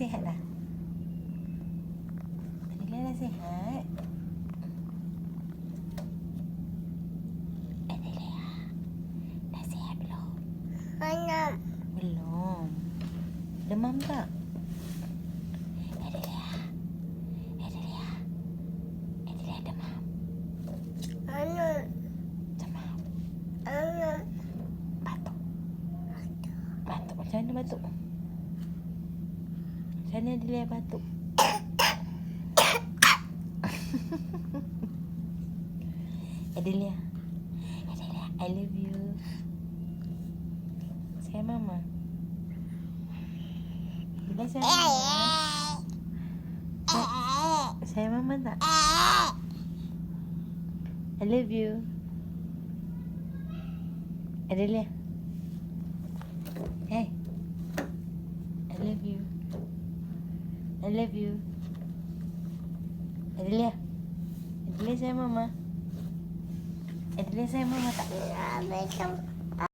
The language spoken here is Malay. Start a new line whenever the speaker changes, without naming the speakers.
sihat dah? Adelia dah sihat? Adelia, dah sihat belum? Belum. Demam tak? Adelia demam. Demam. Batuk. Macam mana batuk? Macam mana Adelia batuk? Adelia, I love you. Say mama. Adelia say mama. Say mama tak? I love you. Adelia. Hey. I love you. I love you. Adelia. Adelia say mama. Adelia say mama tak?